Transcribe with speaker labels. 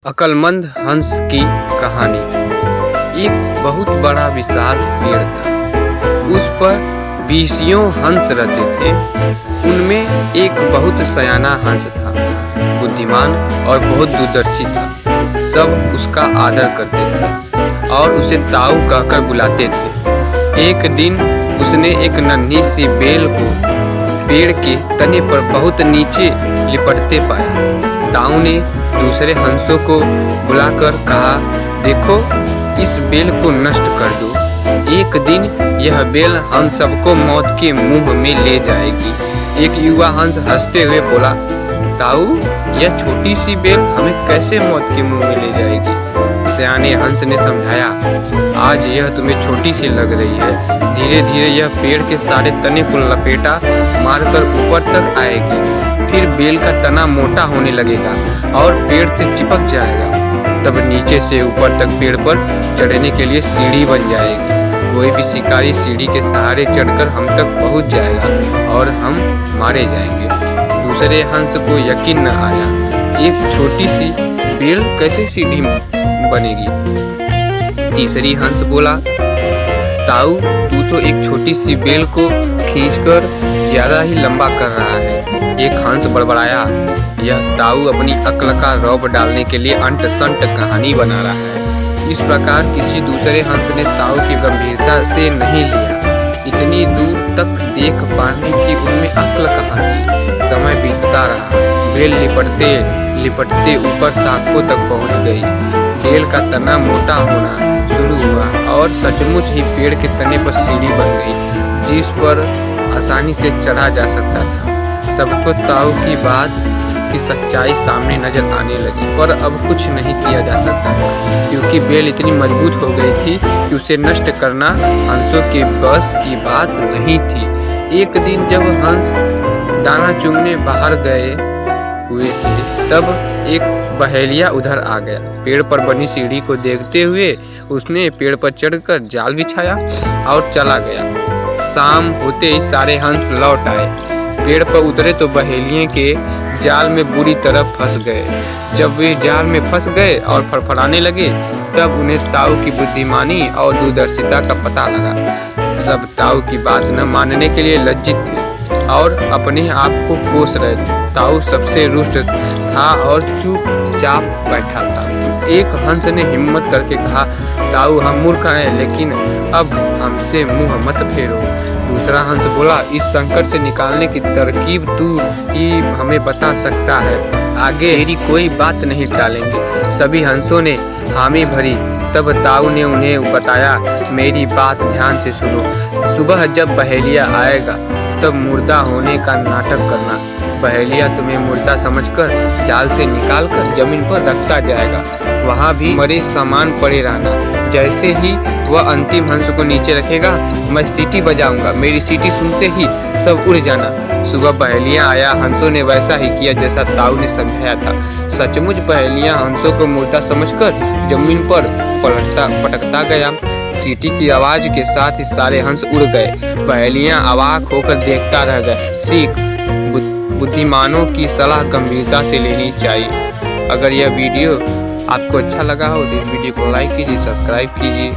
Speaker 1: अक्लमंद हंस की कहानी। एक बहुत बड़ा विशाल पेड़ था। उस पर 20 हंस रहते थे। उनमें एक बहुत सयाना हंस था, बुद्धिमान और बहुत दूरदर्शी था। सब उसका आदर करते थे और उसे ताऊ कहकर बुलाते थे। एक दिन उसने एक नन्ही सी बेल को पेड़ के तने पर बहुत नीचे लिपटते पाया। ताऊ ने दूसरे हंसों को बुलाकर कहा, देखो, इस बेल को नष्ट कर दो। एक दिन यह बेल हम सबको मौत के मुंह में ले जाएगी। एक युवा हंस हंसते हुए बोला, ताऊ, यह छोटी सी बेल हमें कैसे मौत के मुंह में ले जाएगी? सयाने हंस ने समझाया, आज यह तुम्हें छोटी सी लग रही है, धीरे धीरे यह पेड़ के सारे तने को लपेटा मारकर ऊपर तक आएगी। फिर बेल का तना मोटा होने लगेगा और पेड़ से चिपक जाएगा। तब नीचे से ऊपर तक पेड़ पर चढ़ने के लिए सीढ़ी बन जाएगी। कोई भी शिकारी सीढ़ी के सहारे चढ़कर हम तक पहुंच जाएगा और हम मारे जाएंगे। दूसरे हंस को यकीन न आया, एक छोटी सी बेल कैसे सीढ़ी बनेगी? तीसरी हंस बोला, ताऊ, तू तो एक छोटी सी बेल को खींचकर ज्यादा ही लंबा कर रहा है। एक हंस बड़बड़ाया, यह ताऊ अपनी अक्ल का रौब डालने के लिए अंट संट कहानी बना रहा है। इस प्रकार किसी दूसरे हंस ने ताऊ की गंभीरता से नहीं लिया। इतनी दूर तक देख पाने की उनमें अक्ल कहाँ थी। समय बीतता रहा। बेल लिपटते लिपटते ऊपर शाखों तक पहुंच गई। बेल का तना मोटा होना शुरू हुआ और सचमुच ही पेड़ के तने पर सीढ़ी बन गई, जिस पर आसानी से चढ़ा जा सकता था। सबको ताऊ की बात की सच्चाई सामने नजर आने लगी, पर अब कुछ नहीं किया जा सकता था, क्योंकि बेल इतनी मजबूत हो गई थी कि उसे नष्ट करना हंसों के बस की बात नहीं थी। एक दिन जब हंस दाना चुगने बाहर गए हुए थे, तब एक बहेलिया उधर आ गया। पेड़ पर बनी सीढ़ी को देखते हुए उसने पेड़ पर चढ़कर जाल बिछाया और चला गया। शाम होते ही सारे हंस लौट आए। पेड़ पर उतरे तो बहेलिये के जाल में बुरी तरह फंस गए। जब वे जाल में फंस गए और फड़फड़ाने लगे, तब उन्हें ताऊ की बुद्धिमानी और दूरदर्शिता का पता लगा। सब ताऊ की बात न मानने के लिए लज्जित थे और अपने आप को कोस रहे थे। ताऊ सबसे रुष्ट था और चुपचाप बैठा था। एक हंस ने हिम्मत करके कहा, ताऊ, हम मूर्ख हैं, लेकिन अब हमसे मुंह मत फेरो। दूसरा हंस बोला, इस संकट से निकालने की तरकीब तू ही हमें बता सकता है। आगे मेरी कोई बात नहीं टालेंगे। सभी हंसों ने हामी भरी। तब ताऊ ने उन्हें बताया, मेरी बात ध्यान से सुनो। सुबह जब बहेलिया आएगा, तब मुर्दा होने का नाटक करना। बहेलिया तुम्हें मुर्दा समझकर जाल से निकालकर जमीन पर रखता जाएगा। वहाँ भी मरे सामान पड़े रहना। जैसे ही वह अंतिम हंस को नीचे रखेगा, मैं सीटी बजाऊंगा। मेरी सीटी सुनते ही सब उड़ जाना। सुबह बहेलिया आया। हंसों ने वैसा ही किया जैसा ताऊ ने समझाया था। सचमुच बहेलिया हंसों को मुर्दा समझकर जमीन पर पटकता गया। सीटी की आवाज के साथ ही सारे हंस उड़ गए। बहेलिया अवाक होकर देखता रह गया। सीख, बुद्धिमानों की सलाह गंभीरता से लेनी चाहिए। अगर यह वीडियो आपको अच्छा लगा हो तो इस वीडियो को लाइक कीजिए, सब्सक्राइब कीजिए।